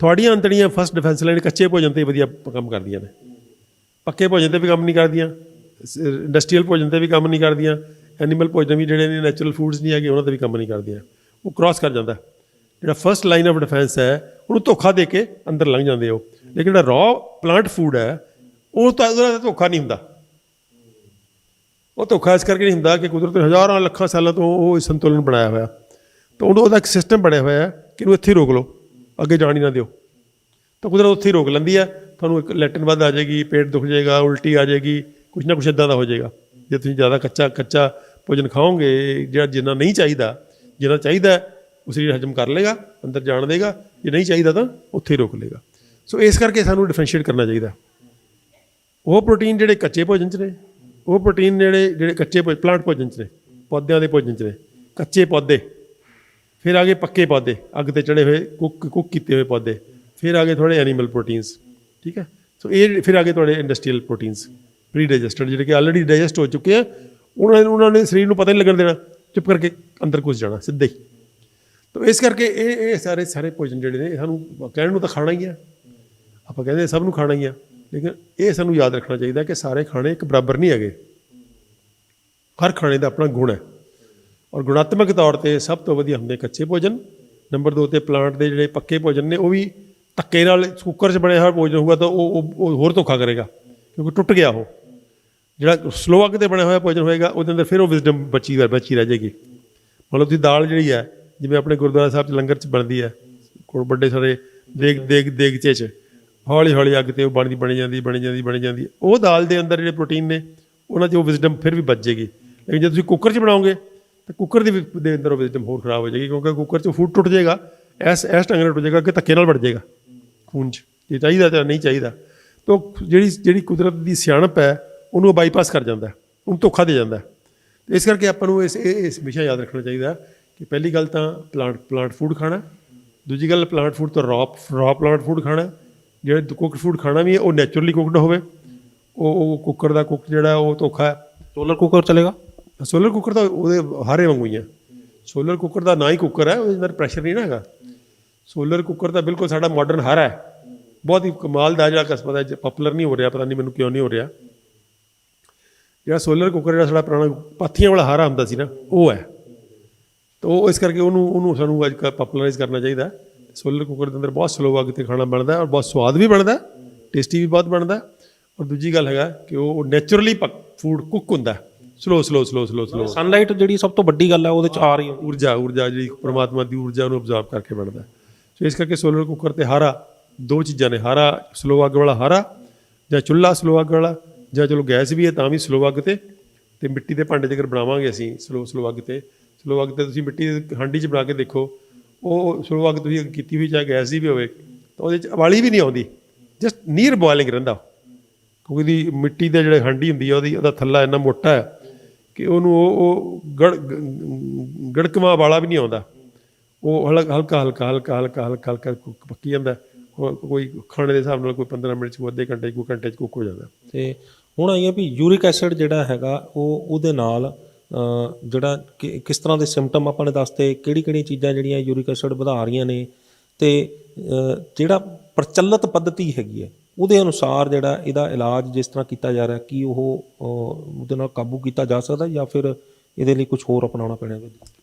ਤੁਹਾਡੀਆਂ ਅੰਤੜੀਆਂ ਫਸਟ ਡਿਫੈਂਸ ਲਾਈਨ ਕੱਚੇ ਭੋਜਨ 'ਤੇ ਵਧੀਆ ਕੰਮ ਕਰਦੀਆਂ ਨੇ, ਪੱਕੇ ਭੋਜਨ 'ਤੇ ਵੀ ਕੰਮ ਨਹੀਂ ਕਰਦੀਆਂ, ਇੰਡਸਟਰੀਅਲ ਭੋਜਨ 'ਤੇ ਵੀ ਕੰਮ ਨਹੀਂ ਕਰਦੀਆਂ, ਐਨੀਮਲ ਭੋਜਨ ਵੀ ਜਿਹੜੇ ਨੇ ਨੈਚੁਰਲ ਫੂਡਸ ਨਹੀਂ ਹੈਗੇ ਉਹਨਾਂ 'ਤੇ ਵੀ ਕੰਮ ਨਹੀਂ ਕਰਦੀਆਂ। ਉਹ ਕ੍ਰਾਸ ਕਰ ਜਾਂਦਾ। ਜਿਹੜਾ ਫਸਟ ਲਾਈਨ ਆਫ ਡਿਫੈਂਸ ਹੈ ਉਹਨੂੰ ਧੋਖਾ ਦੇ ਕੇ ਅੰਦਰ ਲੰਘ ਜਾਂਦੇ ਹੋ। ਲੇਕਿਨ ਜਿਹੜਾ ਰॉ ਪਲਾਂਟ ਫੂਡ ਹੈ ਉਹ ਤਾਂ ਉਹਦਾ ਧੋਖਾ ਨਹੀਂ ਹੁੰਦਾ। ਉਹ ਧੋਖਾ ਇਸ ਕਰਕੇ ਨਹੀਂ ਹੁੰਦਾ ਕਿ ਕੁਦਰਤ ਨੇ ਹਜ਼ਾਰਾਂ ਲੱਖਾਂ ਸਾਲਾਂ ਤੋਂ ਉਹ ਸੰਤੁਲਨ ਬਣਾਇਆ ਹੋਇਆ, ਤਾਂ ਉਹਦਾ ਇੱਕ ਸਿਸਟਮ ਬਣਿਆ ਹੋਇਆ ਕਿ ਇਹਨੂੰ ਇੱਥੇ ਹੀ ਰੋਕ ਲਓ, ਅੱਗੇ ਜਾਣ ਹੀ ਨਾ ਦਿਓ। ਤਾਂ ਕੁਦਰਤ ਉੱਥੇ ਹੀ ਰੋਕ ਲੈਂਦੀ ਹੈ। ਤੁਹਾਨੂੰ ਇੱਕ ਲੈਟਨ ਵੱਧ ਆ ਜਾਏਗੀ, ਪੇਟ ਦੁਖ ਜਾਏਗਾ, ਉਲਟੀ ਆ ਜਾਏਗੀ, ਕੁਛ ਨਾ ਕੁਛ ਇੱਦਾਂ ਦਾ ਹੋ ਜਾਏਗਾ। ਜੇ ਤੁਸੀਂ ਜ਼ਿਆਦਾ ਕੱਚਾ ਭੋਜਨ ਖਾਓਗੇ, ਜਿਹੜਾ ਜਿੰਨਾ ਨਹੀਂ ਚਾਹੀਦਾ, ਜਿੰਨਾ ਚਾਹੀਦਾ ਉਹ ਸਰੀਰ ਹਜਮ ਕਰ ਲਏਗਾ, ਅੰਦਰ ਜਾਣ ਦੇਗਾ, ਜੇ ਨਹੀਂ ਚਾਹੀਦਾ ਤਾਂ ਉੱਥੇ ਹੀ ਰੋਕ ਲਏਗਾ। ਸੋ ਇਸ ਕਰਕੇ ਸਾਨੂੰ ਡਿਫਰੈਂਸ਼ੀਏਟ ਕਰਨਾ ਚਾਹੀਦਾ। ਉਹ ਪ੍ਰੋਟੀਨ ਜਿਹੜੇ ਕੱਚੇ ਭੋਜਨ 'ਚ ਨੇ, ਉਹ ਪ੍ਰੋਟੀਨ ਜਿਹੜੇ ਕੱਚੇ ਪਲਾਂਟ ਭੋਜਨ 'ਚ ਨੇ, ਪੌਦਿਆਂ ਦੇ ਭੋਜਨ 'ਚ ਨੇ, ਕੱਚੇ ਪੌਦੇ, ਫਿਰ ਆ ਗਏ ਪੱਕੇ ਪੌਦੇ, ਅੱਗ 'ਤੇ ਚੜ੍ਹੇ ਹੋਏ ਕੁੱਕ ਕੀਤੇ ਹੋਏ ਪੌਦੇ, ਫਿਰ ਆ ਗਏ ਥੋੜ੍ਹੇ ਐਨੀਮਲ ਪ੍ਰੋਟੀਨਸ, ਠੀਕ ਹੈ। ਸੋ ਇਹ ਫਿਰ ਆ ਗਏ ਤੁਹਾਡੇ ਇੰਡਸਟਰੀਅਲ ਪ੍ਰੋਟੀਨਸ, ਪ੍ਰੀ ਡਾਈਜੈਸਟਡ, ਜਿਹੜੇ ਕਿ ਆਲਰੇਡੀ ਡਾਈਜੈਸਟ ਹੋ ਚੁੱਕੇ ਆ। ਉਹਨਾਂ ਨੇ ਸਰੀਰ ਨੂੰ ਪਤਾ ਨਹੀਂ ਲੱਗਣ ਦੇਣਾ, ਚੁੱਪ ਕਰਕੇ ਅੰਦਰ ਘੁਸ ਜਾਣਾ ਸਿੱਧਾ ਹੀ। ਤਾਂ ਇਸ ਕਰਕੇ ਇਹ ਸਾਰੇ ਭੋਜਨ ਜਿਹੜੇ ਨੇ ਸਾਨੂੰ ਕਹਿਣ ਨੂੰ ਤਾਂ ਖਾਣਾ ਹੀ ਆ, ਆਪਾਂ ਕਹਿੰਦੇ ਸਭ ਨੂੰ ਖਾਣਾ ਹੀ ਆ, ਲੇਕਿਨ ਇਹ ਸਾਨੂੰ ਯਾਦ ਰੱਖਣਾ ਚਾਹੀਦਾ ਕਿ ਸਾਰੇ ਖਾਣੇ ਇੱਕ ਬਰਾਬਰ ਨਹੀਂ ਹੈਗੇ। ਹਰ ਖਾਣੇ ਦਾ ਆਪਣਾ ਗੁਣ ਹੈ, ਔਰ ਗੁਣਾਤਮਕ ਤੌਰ 'ਤੇ ਸਭ ਤੋਂ ਵਧੀਆ ਹੁੰਦੇ ਕੱਚੇ ਭੋਜਨ। ਨੰਬਰ 2 'ਤੇ ਪਲਾਂਟ ਦੇ ਜਿਹੜੇ ਪੱਕੇ ਭੋਜਨ ਨੇ ਉਹ ਵੀ ਧੱਕੇ ਨਾਲ ਕੁੱਕਰ 'ਚ ਬਣਿਆ ਹੋਇਆ ਭੋਜਨ ਹੋਊਗਾ ਤਾਂ ਉਹ ਹੋਰ ਧੋਖਾ ਕਰੇਗਾ, ਕਿਉਂਕਿ ਟੁੱਟ ਗਿਆ। ਉਹ ਜਿਹੜਾ ਸਲੋ ਅੱਗ 'ਤੇ ਬਣਿਆ ਹੋਇਆ ਭੋਜਨ ਹੋਏਗਾ ਉਹਦੇ ਅੰਦਰ ਫਿਰ ਉਹ ਵਿਜ਼ਡਮ ਬਚੀ ਰਹਿ ਜਾਏਗੀ। ਮਤਲਬ ਤੁਸੀਂ ਦਾਲ ਜਿਹੜੀ ਹੈ, ਜਿਵੇਂ ਆਪਣੇ ਗੁਰਦੁਆਰਾ ਸਾਹਿਬ 'ਚ ਲੰਗਰ 'ਚ ਬਣਦੀ ਹੈ, ਵੱਡੇ ਸਾਰੇ ਦੇਗਚੇ 'ਚ ਹੌਲੀ ਹੌਲੀ ਅੱਗ 'ਤੇ ਉਹ ਬਣੀ ਜਾਂਦੀ, ਉਹ ਦਾਲ ਦੇ ਅੰਦਰ ਜਿਹੜੇ ਪ੍ਰੋਟੀਨ ਨੇ ਉਹਨਾਂ 'ਚ ਉਹ ਵਿਜ਼ਡਮ ਫਿਰ ਵੀ ਬਚ ਜਾਏਗੀ। ਲੇਕਿਨ ਜੇ ਤੁਸੀਂ ਕੁੱਕਰ 'ਚ ਬਣਾਓਗੇ ਤਾਂ ਕੁੱਕਰ ਦੇ ਅੰਦਰ ਉਹ ਵਿਜ਼ਡਮ ਹੋਰ ਖਰਾਬ ਹੋ ਜਾਏਗੀ, ਕਿਉਂਕਿ ਕੁੱਕਰ 'ਚ ਫੂਡ ਟੁੱਟ ਜਾਏਗਾ, ਇਸ ਢੰਗ ਨਾਲ ਟੁੱਟ ਜਾਏਗਾ ਕਿ ਧੱਕੇ ਨਾਲ ਵੜ ਜਾਏਗਾ ਖੂਨ 'ਚ, ਜੇ ਚਾਹੀਦਾ ਤਾਂ ਨਹੀਂ ਚਾਹੀਦਾ। ਤਾਂ ਜਿਹੜੀ ਕੁਦਰਤ ਦੀ ਸਿਆਣਪ ਹੈ ਉਹਨੂੰ ਉਹ ਬਾਈਪਾਸ ਕਰ ਜਾਂਦਾ, ਉਹਨੂੰ ਧੋਖਾ ਦੇ ਜਾਂਦਾ। ਇਸ ਕਰਕੇ ਆਪਾਂ ਨੂੰ ਇਸ ਹਮੇਸ਼ਾ ਯਾਦ ਰੱਖਣਾ ਚਾਹੀਦਾ ਕਿ ਪਹਿਲੀ ਗੱਲ ਤਾਂ ਪਲਾਂਟ ਫੂਡ ਖਾਣਾ, ਦੂਜੀ ਗੱਲ ਪਲਾਂਟ ਫੂਡ ਤੋਂ ਰॉ ਪਲਾਂਟ ਫੂਡ ਖਾਣਾ। ਜਿਹੜੇ ਕੁੱਕਡ ਫੂਡ ਖਾਣਾ ਵੀ ਹੈ ਉਹ ਨੈਚੁਰਲੀ ਕੁੱਕਡ ਹੋਵੇ। ਉਹ ਕੁੱਕਰ ਦਾ ਕੁੱਕ ਜਿਹੜਾ ਉਹ ਧੋਖਾ ਹੈ। ਸੋਲਰ ਕੁੱਕਰ ਚੱਲੇਗਾ? ਸੋਲਰ ਕੁੱਕਰ ਤਾਂ ਉਹਦੇ ਹਾਰੇ ਵਾਂਗੂ ਹੀ ਹੈ। ਸੋਲਰ ਕੁੱਕਰ ਦਾ ਨਾ ਹੀ ਕੁੱਕਰ ਹੈ, ਉਹਦੇ ਅੰਦਰ ਪ੍ਰੈਸ਼ਰ ਨਹੀਂ ਨਾ ਹੈਗਾ। ਸੋਲਰ ਕੁੱਕਰ ਤਾਂ ਬਿਲਕੁਲ ਸਾਡਾ ਮਾਡਰਨ ਹਾਰਾ ਹੈ, ਬਹੁਤ ਹੀ ਕਮਾਲ ਦਾ, ਜਿਹੜਾ ਕਸਬਾ ਦਾ ਪਪੂਲਰ ਨਹੀਂ ਹੋ ਰਿਹਾ, ਪਤਾ ਨਹੀਂ ਮੈਨੂੰ ਕਿਉਂ ਨਹੀਂ ਹੋ ਰਿਹਾ। ਜਿਹੜਾ ਸੋਲਰ ਕੁੱਕਰ ਜਿਹੜਾ ਸਾਡਾ ਪੁਰਾਣਾ ਪਾਥੀਆਂ ਵਾਲਾ ਹਾਰਾ ਹੁੰਦਾ ਸੀ ਨਾ, ਉਹ ਹੈ। ਤਾਂ ਉਹ ਇਸ ਕਰਕੇ ਉਹਨੂੰ ਸਾਨੂੰ ਅੱਜ ਕੱਲ੍ਹ ਪਪੂਲਰਾਈਜ਼ ਕਰਨਾ ਚਾਹੀਦਾ। ਸੋਲਰ ਕੁੱਕਰ ਦੇ ਅੰਦਰ ਬਹੁਤ ਸਲੋ ਅੱਗ 'ਤੇ ਖਾਣਾ ਬਣਦਾ ਔਰ ਬਹੁਤ ਸਵਾਦ ਵੀ ਬਣਦਾ, ਟੇਸਟੀ ਵੀ ਬਹੁਤ ਬਣਦਾ। ਔਰ ਦੂਜੀ ਗੱਲ ਹੈਗਾ ਕਿ ਉਹ ਨੈਚੁਰਲੀ ਫੂਡ ਕੁੱਕ ਹੁੰਦਾ, ਸਲੋ। ਸਨਲਾਈਟ ਜਿਹੜੀ ਸਭ ਤੋਂ ਵੱਡੀ ਗੱਲ ਹੈ ਉਹਦੇ 'ਚ ਆ ਰਹੀ ਹੈ, ਊਰਜਾ ਜਿਹੜੀ ਪਰਮਾਤਮਾ ਦੀ ਊਰਜਾ ਨੂੰ ਅਬਜ਼ਰਵ ਕਰਕੇ ਬਣਦਾ। ਸੋ ਇਸ ਕਰਕੇ ਸੋਲਰ ਕੁੱਕਰ 'ਤੇ ਹਾਰਾ ਦੋ ਚੀਜ਼ਾਂ ਨੇ, ਹਾਰਾ ਸਲੋ ਅੱਗ ਵਾਲਾ ਹਾਰਾ ਜਾਂ ਚੁੱਲ੍ਹਾ ਸਲੋ ਅੱਗ ਵਾਲਾ, ਜਾਂ ਚਲੋ ਗੈਸ ਵੀ ਹੈ ਤਾਂ ਵੀ ਸਲੋ ਅੱਗ 'ਤੇ ਮਿੱਟੀ ਦੇ ਭਾਂਡੇ ਜੇਕਰ ਬਣਾਵਾਂਗੇ ਅਸੀਂ ਸਲੋ ਅੱਗ 'ਤੇ ਤੁਸੀਂ ਮਿੱਟੀ ਦੀ ਹਾਂਡੀ 'ਚ ਬਣਾ ਕੇ ਦੇਖੋ, ਉਹ ਸਲੋ ਅੱਗ ਤੁਸੀਂ ਕੀਤੀ ਹੋਈ ਚਾਹੇ ਗੈਸ ਦੀ ਵੀ ਹੋਵੇ ਤਾਂ ਉਹਦੇ 'ਚ ਉਬਾਲੀ ਵੀ ਨਹੀਂ ਆਉਂਦੀ, ਜਸਟ ਨੀਅਰ ਬੋਇਲਿੰਗ ਰਹਿੰਦਾ। ਕਿਉਂਕਿ ਉਹਦੀ ਮਿੱਟੀ ਦੇ ਜਿਹੜੇ ਹਾਂਡੀ ਹੁੰਦੀ ਹੈ ਉਹਦਾ ਥੱਲਾ ਇੰਨਾ ਮੋਟਾ ਹੈ ਕਿ ਉਹਨੂੰ ਉਹ ਗੜਕਵਾਂ ਵਾਲਾ ਵੀ ਨਹੀਂ ਆਉਂਦਾ, ਉਹ ਹਲਕਾ ਪੱਕੀ ਜਾਂਦਾ। ਕੋਈ ਖਾਣੇ ਦੇ ਹਿਸਾਬ ਨਾਲ ਕੋਈ 15 ਮਿੰਟ 'ਚ, ਅੱਧੇ ਘੰਟੇ 'ਚ, ਕੋਈ ਘੰਟੇ 'ਚ ਕੁੱਕ ਹੋ ਜਾਂਦਾ। ਅਤੇ ਹੁਣ ਆਈ ਹੈ ਵੀ ਯੂਰਿਕ ਐਸਿਡ ਜਿਹੜਾ ਹੈਗਾ ਉਹਦੇ ਨਾਲ ਜਿਹੜਾ ਕਿਸ ਤਰ੍ਹਾਂ ਦੇ ਸਿੰਪਟਮ ਆਪਾਂ ਨੇ ਦੱਸਦੇ, ਕਿਹੜੀਆਂ ਚੀਜ਼ਾਂ ਜਿਹੜੀਆਂ ਯੂਰਿਕ ਐਸਿਡ ਵਧਾ ਰਹੀਆਂ ਨੇ, ਅਤੇ ਜਿਹੜਾ ਪ੍ਰਚਲਿਤ ਪੱਧਤੀ ਹੈਗੀ ਹੈ ਉਹਦੇ ਅਨੁਸਾਰ ਜਿਹੜਾ ਇਹਦਾ ਇਲਾਜ ਜਿਸ ਤਰ੍ਹਾਂ ਕੀਤਾ ਜਾ ਰਿਹਾ, ਕੀ ਉਹਦੇ ਨਾਲ ਕਾਬੂ ਕੀਤਾ ਜਾ ਸਕਦਾ ਜਾਂ ਫਿਰ ਇਹਦੇ ਲਈ ਕੁਝ ਹੋਰ ਅਪਣਾਉਣਾ ਪੈਣਾ?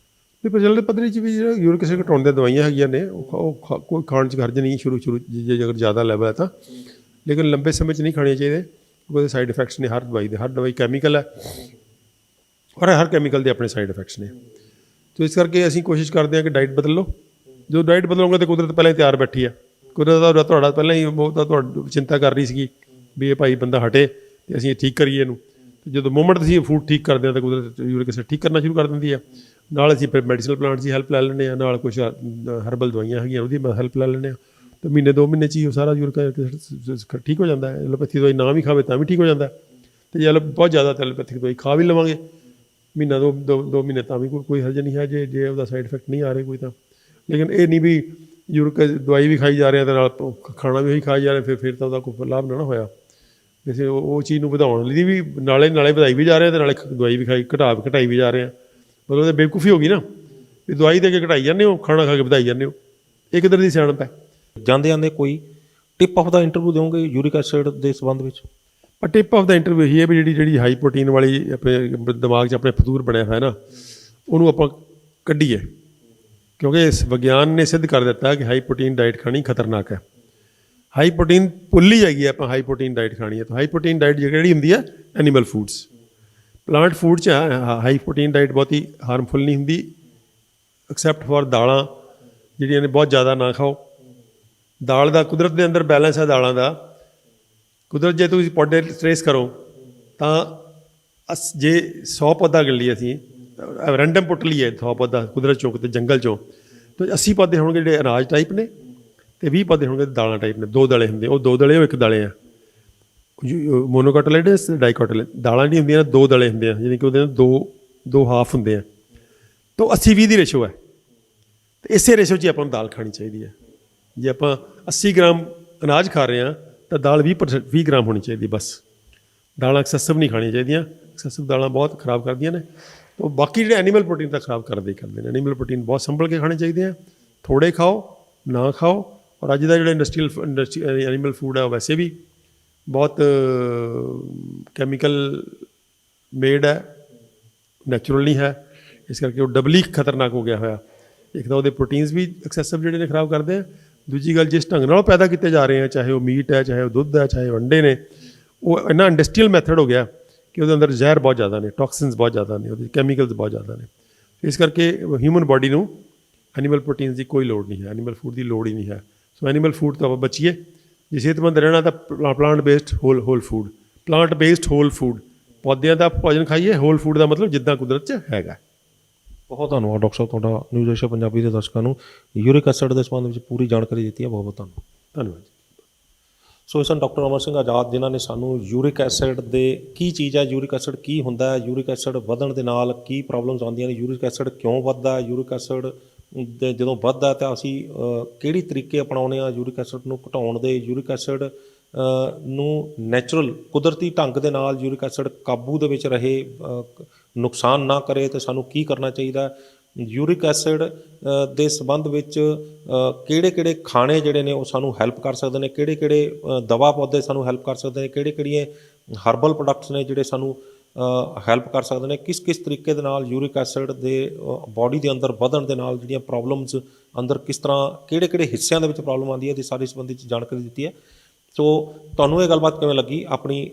ਵੀ ਪ੍ਰਚਲਿਤ ਪੱਧਰੀ 'ਚ ਵੀ ਜਿਹੜਾ ਯੂਰਿਕ ਐਸਿਡ ਘਟਾਉਣ ਦੀਆਂ ਦਵਾਈਆਂ ਹੈਗੀਆਂ ਨੇ, ਉਹ ਕੋਈ ਖਾਣ 'ਚ ਹਰਜ ਨਹੀਂ ਸ਼ੁਰੂ ਜੇ ਅਗਰ ਜ਼ਿਆਦਾ ਲੈਵਲ ਹੈ ਤਾਂ, ਲੇਕਿਨ ਲੰਬੇ ਸਮੇਂ 'ਚ ਨਹੀਂ ਖਾਣੇ ਚਾਹੀਦੇ। ਉਹਦੇ ਸਾਈਡ ਇਫੈਕਟਸ ਨੇ ਹਰ ਦਵਾਈ ਕੈਮੀਕਲ ਹੈ, ਔਰ ਹਰ ਕੈਮੀਕਲ ਦੇ ਆਪਣੇ ਸਾਈਡ ਇਫੈਕਟਸ ਨੇ। ਤੋ ਇਸ ਕਰਕੇ ਅਸੀਂ ਕੋਸ਼ਿਸ਼ ਕਰਦੇ ਹਾਂ ਕਿ ਡਾਈਟ ਬਦਲ ਲਓ। ਜੋ ਡਾਈਟ ਬਦਲੋਗੇ ਤਾਂ ਕੁਦਰਤ ਪਹਿਲਾਂ ਹੀ ਤਿਆਰ ਬੈਠੀ ਹੈ। ਕੁਦਰਤ ਤੁਹਾਡਾ ਪਹਿਲਾਂ ਹੀ ਬਹੁਤ ਚਿੰਤਾ ਕਰ ਰਹੀ ਸੀਗੀ ਵੀ ਇਹ ਭਾਈ ਬੰਦਾ ਹਟੇ ਅਤੇ ਅਸੀਂ ਠੀਕ ਕਰੀਏ ਇਹਨੂੰ। ਅਤੇ ਜਦੋਂ ਮੂਮੈਂਟ ਅਸੀਂ ਫੂਡ ਠੀਕ ਕਰਦੇ ਹਾਂ ਤਾਂ ਕੁਦਰਤ ਯੂਰਿਕ ਐਸਿਡ ਠੀਕ ਕਰਨਾ ਸ਼ੁਰੂ ਕਰ ਦਿੰਦੀ ਹੈ। ਨਾਲ ਅਸੀਂ ਫਿਰ ਮੈਡੀਸਨਲ ਪਲਾਂਟਸ ਦੀ ਹੈਲਪ ਲੈ ਲੈਂਦੇ ਹਾਂ, ਨਾਲ ਕੁਛ ਹਰਬਲ ਦਵਾਈਆਂ ਹੈਗੀਆਂ ਉਹਦੀ ਹੈਲਪ ਲੈ ਲੈਂਦੇ ਹਾਂ। ਤਾਂ ਮਹੀਨੇ 2 ਮਹੀਨੇ 'ਚ ਹੀ ਉਹ ਸਾਰਾ ਯੂਰਿਕ ਐਸਿਡ ਠੀਕ ਹੋ ਜਾਂਦਾ ਹੈ। ਐਲੋਪੈਥੀ ਦਵਾਈ ਨਾ ਵੀ ਖਾਵੇ ਤਾਂ ਵੀ ਠੀਕ ਹੋ ਜਾਂਦਾ। ਅਤੇ ਜੇ ਬਹੁਤ ਜ਼ਿਆਦਾ ਤਾਂ ਐਲੋਪੈਥਿਕ ਦਵਾਈ ਖਾ ਵੀ ਲਵਾਂਗੇ ਮਹੀਨਾ 2 ਮਹੀਨੇ ਤਾਂ ਵੀ ਕੋਈ ਹਰਜ ਨਹੀਂ ਹੈ, ਜੇ ਉਹਦਾ ਸਾਈਡ ਇਫੈਕਟ ਨਹੀਂ ਆ ਰਹੇ ਕੋਈ ਤਾਂ। ਲੇਕਿਨ ਇਹ ਨਹੀਂ ਵੀ ਯੂਰਿਕ ਦਵਾਈ ਵੀ ਖਾਈ ਜਾ ਰਹੇ ਅਤੇ ਨਾਲ ਖਾਣਾ ਵੀ ਉਹੀ ਖਾਈ ਜਾ ਰਹੇ, ਫਿਰ ਤਾਂ ਉਹਦਾ ਕੋਈ ਲਾਭ ਨਾ ਹੋਇਆ। ਵੈਸੇ ਉਹ ਚੀਜ਼ ਨੂੰ ਵਧਾਉਣ ਲਈ ਵੀ ਨਾਲੇ ਵਧਾਈ ਵੀ ਜਾ ਰਹੇ ਤੇ ਨਾਲੇ ਦਵਾਈ ਵੀ ਘਟਾਈ ਵੀ ਜਾ ਰਹੇ ਆ। ਮਤਲਬ ਇਹ ਬੇਵਕੂਫੀ ਹੋ ਗਈ ਨਾ ਵੀ ਦਵਾਈ ਦੇ ਕੇ ਘਟਾਈ ਜਾਂਦੇ ਹੋ, ਖਾਣਾ ਖਾ ਕੇ ਵਧਾਈ ਜਾਂਦੇ ਹੋ। ਇਹ ਕਿੱਧਰ ਦੀ ਸਿਆਣਪ ਹੈ। ਜਾਂਦੇ ਜਾਂਦੇ ਕੋਈ ਟਿਪ ਆਫ ਦਾ ਇੰਟਰਵਿਊ ਦਿਓਗੇ ਯੂਰਿਕ ਐਸਿਡ ਦੇ ਸੰਬੰਧ ਵਿੱਚ? ਪਰ ਟਿਪ ਆਫ ਦਾ ਇੰਟਰਵਿਊ ਇਹੀ ਹੈ ਵੀ ਜਿਹੜੀ ਹਾਈ ਪ੍ਰੋਟੀਨ ਵਾਲੀ ਆਪਣੇ ਦਿਮਾਗ 'ਚ ਆਪਣੇ ਫਤੂਰ ਬਣਿਆ ਹੋਇਆ ਨਾ, ਉਹਨੂੰ ਆਪਾਂ ਕੱਢੀਏ, ਕਿਉਂਕਿ ਇਸ ਵਿਗਿਆਨ ਨੇ ਸਿੱਧ ਕਰ ਦਿੱਤਾ ਕਿ ਹਾਈ ਪ੍ਰੋਟੀਨ ਡਾਈਟ ਖਾਣੀ ਖਤਰਨਾਕ ਹੈ। ਹਾਈ ਪ੍ਰੋਟੀਨ ਭੁੱਲ ਹੀ ਜਾਈਏ ਆਪਾਂ, ਹਾਈ ਪ੍ਰੋਟੀਨ ਡਾਈਟ ਖਾਣੀ ਹੈ ਤਾਂ ਹਾਈ ਪ੍ਰੋਟੀਨ ਡਾਈਟ ਜਿਹੜੀ ਹੁੰਦੀ ਹੈ ਐਨੀਮਲ ਫੂਡਸ। ਪਲਾਂਟ ਫੂਡ 'ਚ ਹਾਈ ਪ੍ਰੋਟੀਨ ਡਾਈਟ ਬਹੁਤੀ ਹਾਰਮਫੁਲ ਨਹੀਂ ਹੁੰਦੀ, ਐਕਸੈਪਟ ਫॉर ਦਾਲਾਂ ਜਿਹੜੀਆਂ ਨੇ ਬਹੁਤ ਜ਼ਿਆਦਾ ਨਾ ਖਾਓ। ਦਾਲ ਦਾ ਕੁਦਰਤ ਦੇ ਅੰਦਰ ਬੈਲੈਂਸ ਹੈ ਦਾਲਾਂ ਦਾ। ਕੁਦਰਤ ਜੇ ਤੁਸੀਂ ਪੌਦੇ ਟਰੇਸ ਕਰੋ ਤਾਂ ਜੇ 100 ਪੌਦਾ ਗਿਣ ਲਈਏ ਅਸੀਂ, ਰੈਂਡਮ ਪੁੱਟ ਲਈਏ 100 ਪੌਦਾ ਕੁਦਰਤ 'ਚੋਂ ਕਿਤੇ ਜੰਗਲ 'ਚੋਂ, ਤਾਂ 80 ਪੌਦੇ ਹੋਣਗੇ ਜਿਹੜੇ ਅਨਾਜ ਟਾਈਪ ਨੇ ਅਤੇ 20 ਪੌਦੇ ਹੋਣਗੇ ਦਾਲਾਂ ਟਾਈਪ ਨੇ। 2 ਦਲੇ ਹੁੰਦੇ, ਉਹ 2 ਦਲੇ ਉਹ 1 ਦਲੇ ਆ। ਮੋਨੋਕਾਟਾਇਲੇਟਸ ਡਾਈਕਾਟਾਇਲੇਟ ਦਾਲਾਂ ਨਹੀਂ ਹੁੰਦੀਆਂ, 2 ਦਲੇ ਹੁੰਦੇ ਆ, ਯਾਨੀ ਕਿ ਉਹਦੇ ਨਾਲ ਦੋ ਹਾਫ ਹੁੰਦੇ ਆ। ਤਾਂ 80-20 ਦੀ ਰੇਸ਼ੋ ਹੈ, ਅਤੇ ਇਸੇ ਰੇਸ਼ੋ 'ਚ ਆਪਾਂ ਨੂੰ ਦਾਲ ਖਾਣੀ ਚਾਹੀਦੀ ਹੈ। ਜੇ ਆਪਾਂ 80 ਗ੍ਰਾਮ ਅਨਾਜ ਖਾ ਰਹੇ ਹਾਂ ਤਾਂ ਦਾਲ 20 ਗ੍ਰਾਮ ਹੋਣੀ ਚਾਹੀਦੀ ਬਸ। ਦਾਲਾਂ ਐਕਸੈਸਿਵ ਨਹੀਂ ਖਾਣੀਆਂ ਚਾਹੀਦੀਆਂ, ਐਕਸੈਸਿਵ ਦਾਲਾਂ ਬਹੁਤ ਖਰਾਬ ਕਰਦੀਆਂ ਨੇ। ਤਾਂ ਬਾਕੀ ਜਿਹੜੇ ਐਨੀਮਲ ਪ੍ਰੋਟੀਨ ਤਾਂ ਖਰਾਬ ਕਰਦੇ ਨੇ। ਐਨੀਮਲ ਪ੍ਰੋਟੀਨ ਬਹੁਤ ਸੰਭਲ ਕੇ ਖਾਣੇ ਚਾਹੀਦੇ ਆ, ਥੋੜ੍ਹੇ ਖਾਓ ਨਾ ਖਾਓ। ਔਰ ਅੱਜ ਦਾ ਜਿਹੜਾ ਇੰਡਸਟਰੀ ਐਨੀਮਲ ਫੂਡ ਹੈ ਉਹ ਵੈਸੇ ਵੀ ਬਹੁਤ ਕੈਮੀਕਲ ਮੇਡ ਹੈ, ਨੈਚੁਰਲ ਨਹੀਂ ਹੈ, ਇਸ ਕਰਕੇ ਉਹ ਡਬਲੀ ਖਤਰਨਾਕ ਹੋ ਗਿਆ ਹੋਇਆ। ਇੱਕ ਤਾਂ ਉਹਦੇ ਪ੍ਰੋਟੀਨਸ ਵੀ ਐਕਸੈਸਿਵ ਜਿਹੜੇ ਨੇ ਖਰਾਬ ਕਰਦੇ ਆ, ਦੂਜੀ ਗੱਲ ਜਿਸ ਢੰਗ ਨਾਲ ਪੈਦਾ ਕੀਤੇ ਜਾ ਰਹੇ ਆ, ਚਾਹੇ ਉਹ ਮੀਟ ਹੈ, ਚਾਹੇ ਉਹ ਦੁੱਧ ਹੈ, ਚਾਹੇ ਉਹ ਅੰਡੇ ਨੇ, ਉਹ ਇੰਨਾ ਇੰਡਸਟਰੀਅਲ ਮੈਥਡ ਹੋ ਗਿਆ ਕਿ ਉਹਦੇ ਅੰਦਰ ਜ਼ਹਿਰ ਬਹੁਤ ਜ਼ਿਆਦਾ ਨੇ, ਟੌਕਸਿਨਸ ਬਹੁਤ ਜ਼ਿਆਦਾ ਨੇ, ਉਹਦੇ ਕੈਮੀਕਲਸ ਬਹੁਤ ਜ਼ਿਆਦਾ ਨੇ। ਇਸ ਕਰਕੇ ਹਿਊਮਨ ਬਾਡੀ ਨੂੰ ਐਨੀਮਲ ਪ੍ਰੋਟੀਨਸ ਦੀ ਕੋਈ ਲੋੜ ਨਹੀਂ ਹੈ, ਐਨੀਮਲ ਫੂਡ ਦੀ ਲੋੜ ਹੀ ਨਹੀਂ ਹੈ। ਸੋ ਐਨੀਮਲ ਫੂਡ ਤੋਂ ਆਪਾਂ ਬਚੀਏ। ਜੇ ਸਿਹਤਮੰਦ ਰਹਿਣਾ ਤਾਂ plant based whole food, plant based whole food, ਪੌਦਿਆਂ ਦਾ ਭੋਜਨ ਖਾਈਏ। ਹੋਲ ਫੂਡ ਦਾ ਮਤਲਬ ਜਿੱਦਾਂ ਕੁਦਰਤ 'ਚ ਹੈਗਾ। ਬਹੁਤ ਧੰਨਵਾਦ ਡਾਕਟਰ ਸਾਹਿਬ ਤੁਹਾਡਾ ਨਿਊਜ਼ ਏਸ਼ੀਆ ਪੰਜਾਬੀ ਦੇ ਦਰਸ਼ਕਾਂ ਨੂੰ ਯੂਰਿਕ ਐਸਿਡ ਦੇ ਸੰਬੰਧ ਵਿੱਚ ਪੂਰੀ ਜਾਣਕਾਰੀ ਦਿੱਤੀ ਹੈ। ਬਹੁਤ ਬਹੁਤ ਧੰਨਵਾਦ। ਸੋ ਇਸ ਡਾਕਟਰ ਅਮਰ ਸਿੰਘ ਆਜ਼ਾਦ ਜਿਨ੍ਹਾਂ ਨੇ ਸਾਨੂੰ ਯੂਰਿਕ ਐਸਿਡ ਦੇ ਕੀ ਚੀਜ਼ ਹੈ, ਯੂਰਿਕ ਐਸਿਡ ਕੀ ਹੁੰਦਾ ਹੈ, ਯੂਰਿਕ ਐਸਿਡ ਵਧਣ ਦੇ ਨਾਲ ਕੀ ਪ੍ਰੋਬਲਮਸ ਆਉਂਦੀਆਂ ਨੇ, ਯੂਰਿਕ ਐਸਿਡ ਕਿਉਂ ਵੱਧਦਾ, ਯੂਰਿਕ ਐਸਿਡ ਜਦੋਂ ਵੱਧਦਾ ਤਾਂ ਅਸੀਂ ਕਿਹੜੀ ਤਰੀਕੇ ਅਪਣਾਉਂਦੇ ਹਾਂ ਯੂਰਿਕ ਐਸਿਡ ਨੂੰ ਘਟਾਉਣ ਦੇ, ਯੂਰਿਕ ਐਸਿਡ ਨੂੰ ਨੈਚੁਰਲ ਕੁਦਰਤੀ ਢੰਗ ਦੇ ਨਾਲ ਯੂਰਿਕ ਐਸਿਡ ਕਾਬੂ ਦੇ ਵਿੱਚ ਰਹੇ, ਨੁਕਸਾਨ ਨਾ ਕਰੇ ਤਾਂ ਸਾਨੂੰ ਕੀ ਕਰਨਾ ਚਾਹੀਦਾ, ਯੂਰਿਕ ਐਸਿਡ ਦੇ ਸੰਬੰਧ ਵਿੱਚ ਕਿਹੜੇ ਖਾਣੇ ਜਿਹੜੇ ਨੇ ਉਹ ਸਾਨੂੰ ਹੈਲਪ ਕਰ ਸਕਦੇ ਨੇ, ਕਿਹੜੇ ਦਵਾ ਪੌਦੇ ਸਾਨੂੰ ਹੈਲਪ ਕਰ ਸਕਦੇ ਨੇ, ਕਿਹੜੀਆਂ ਹਰਬਲ ਪ੍ਰੋਡਕਟਸ ਨੇ ਜਿਹੜੇ ਸਾਨੂੰ ਹੈਲਪ ਕਰ ਸਕਦੇ ਨੇ, ਕਿਸ ਤਰੀਕੇ ਦੇ ਨਾਲ ਯੂਰਿਕ ਐਸਿਡ ਦੇ ਬਾਡੀ ਦੇ ਅੰਦਰ ਵਧਣ ਦੇ ਨਾਲ ਜਿਹੜੀਆਂ ਪ੍ਰੋਬਲਮਸ ਅੰਦਰ ਕਿਸ ਤਰ੍ਹਾਂ ਕਿਹੜੇ ਹਿੱਸਿਆਂ ਦੇ ਵਿੱਚ ਪ੍ਰੋਬਲਮ ਆਉਂਦੀ ਹੈ, ਇਹਦੀ ਸਾਰੀ ਸੰਬੰਧੀ ਜਾਣਕਾਰੀ ਦਿੱਤੀ ਹੈ। ਸੋ ਤੁਹਾਨੂੰ ਇਹ ਗੱਲਬਾਤ ਕਿਵੇਂ ਲੱਗੀ, ਆਪਣੀ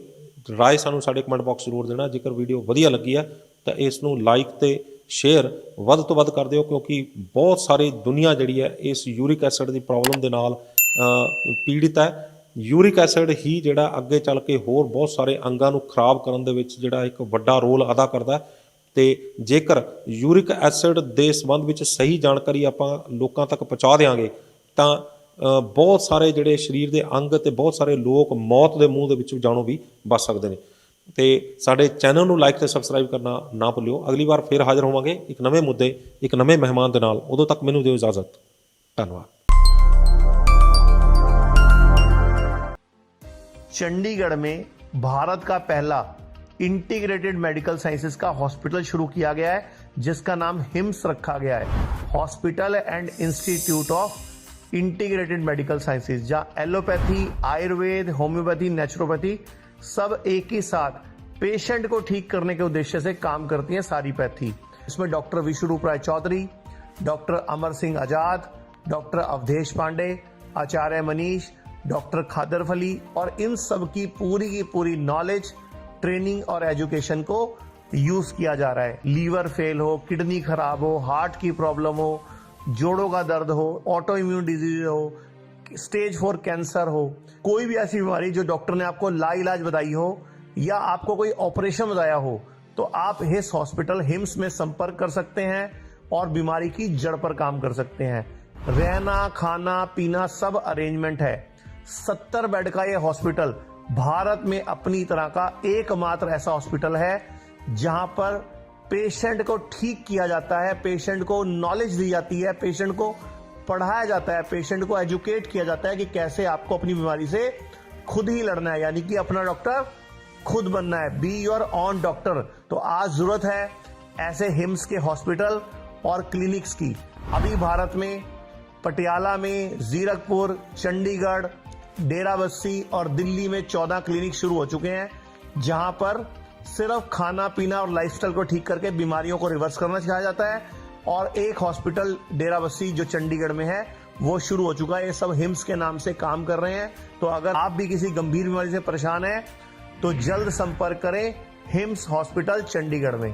ਰਾਏ ਸਾਨੂੰ ਸਾਡੇ ਕਮੈਂਟ ਬਾਕਸ ਜ਼ਰੂਰ ਦੇਣਾ। ਜੇਕਰ ਵੀਡੀਓ ਵਧੀਆ ਲੱਗੀ ਹੈ ਤਾਂ ਇਸ ਨੂੰ ਲਾਈਕ ਅਤੇ ਸ਼ੇਅਰ ਵੱਧ ਤੋਂ ਵੱਧ ਕਰ ਦਿਓ, ਕਿਉਂਕਿ ਬਹੁਤ ਸਾਰੀ ਦੁਨੀਆ ਜਿਹੜੀ ਹੈ ਇਸ ਯੂਰਿਕ ਐਸਿਡ ਦੀ ਪ੍ਰੋਬਲਮ ਦੇ ਨਾਲ ਪੀੜਿਤ ਹੈ। ਯੂਰਿਕ ਐਸਿਡ ਹੀ ਜਿਹੜਾ ਅੱਗੇ ਚੱਲ ਕੇ ਹੋਰ ਬਹੁਤ ਸਾਰੇ ਅੰਗਾਂ ਨੂੰ ਖਰਾਬ ਕਰਨ ਦੇ ਵਿੱਚ ਜਿਹੜਾ ਇੱਕ ਵੱਡਾ ਰੋਲ ਅਦਾ ਕਰਦਾ। ਅਤੇ ਜੇਕਰ ਯੂਰਿਕ ਐਸਿਡ ਦੇ ਸੰਬੰਧ ਵਿੱਚ ਸਹੀ ਜਾਣਕਾਰੀ ਆਪਾਂ ਲੋਕਾਂ ਤੱਕ ਪਹੁੰਚਾ ਦਿਆਂਗੇ ਤਾਂ ਬਹੁਤ ਸਾਰੇ ਜਿਹੜੇ ਸਰੀਰ ਦੇ ਅੰਗ ਅਤੇ ਬਹੁਤ ਸਾਰੇ ਲੋਕ ਮੌਤ ਦੇ ਮੂੰਹ ਦੇ ਵਿੱਚੋਂ ਜਾਣੋਂ ਵੀ ਬਚ ਸਕਦੇ ਨੇ। ਅਤੇ ਸਾਡੇ ਚੈਨਲ ਨੂੰ ਲਾਈਕ ਅਤੇ ਸਬਸਕ੍ਰਾਈਬ ਕਰਨਾ ਨਾ ਭੁੱਲਿਓ। ਅਗਲੀ ਵਾਰ ਫਿਰ ਹਾਜ਼ਰ ਹੋਵਾਂਗੇ ਇੱਕ ਨਵੇਂ ਮੁੱਦੇ, ਇੱਕ ਨਵੇਂ ਮਹਿਮਾਨ ਦੇ ਨਾਲ। ਉਦੋਂ ਤੱਕ ਮੈਨੂੰ ਦਿਓ ਇਜਾਜ਼ਤ। ਧੰਨਵਾਦ। चंडीगढ़ में भारत का पहला इंटीग्रेटेड मेडिकल साइंसेज का हॉस्पिटल शुरू किया गया है, जिसका नाम हिम्स रखा गया है, hospital and institute of integrated medical sciences, जहां एलोपैथी, आयुर्वेद, होम्योपैथी, नेचुरोपैथी सब एक ही साथ पेशेंट को ठीक करने के उद्देश्य से काम करती है सारी पैथी। इसमें डॉक्टर विश्वरूप राय चौधरी, डॉक्टर अमर सिंह आजाद, डॉक्टर अवधेश पांडे, आचार्य मनीष, डॉक्टर खादर फली और इन सब की पूरी नॉलेज, ट्रेनिंग और एजुकेशन को यूज किया जा रहा है। लीवर फेल हो, किडनी खराब हो, हार्ट की प्रॉब्लम हो, जोड़ों का दर्द हो, ऑटो इम्यून डिजीज हो, स्टेज 4 कैंसर हो, कोई भी ऐसी बीमारी जो डॉक्टर ने आपको लाइलाज बताई हो या आपको कोई ऑपरेशन बताया हो, तो आप इस हॉस्पिटल हिम्स में संपर्क कर सकते हैं और बीमारी की जड़ पर काम कर सकते हैं। रहना, खाना, पीना सब अरेंजमेंट है। 70 बेड का यह हॉस्पिटल भारत में अपनी तरह का एकमात्र ऐसा हॉस्पिटल है जहां पर पेशेंट को ठीक किया जाता है, पेशेंट को नॉलेज दी जाती है, पेशेंट को पढ़ाया जाता है, पेशेंट को एजुकेट किया जाता है कि कैसे आपको अपनी बीमारी से खुद ही लड़ना है, यानी कि अपना डॉक्टर खुद बनना है, बी योर ऑन डॉक्टर। तो आज जरूरत है ऐसे हिम्स के हॉस्पिटल और क्लिनिक्स की। अभी भारत में पटियाला में, जीरकपुर, चंडीगढ़, डेराबस्सी और दिल्ली में 14 क्लिनिक शुरू हो चुके हैं, जहां पर सिर्फ खाना पीना और लाइफस्टाइल को ठीक करके बीमारियों को रिवर्स करना सिखाया जाता है। और एक हॉस्पिटल डेराबस्सी जो चंडीगढ़ में है वो शुरू हो चुका है। ये सब हिम्स के नाम से काम कर रहे हैं। तो अगर आप भी किसी गंभीर बीमारी से परेशान हैं तो जल्द संपर्क करें हिम्स हॉस्पिटल चंडीगढ़ में।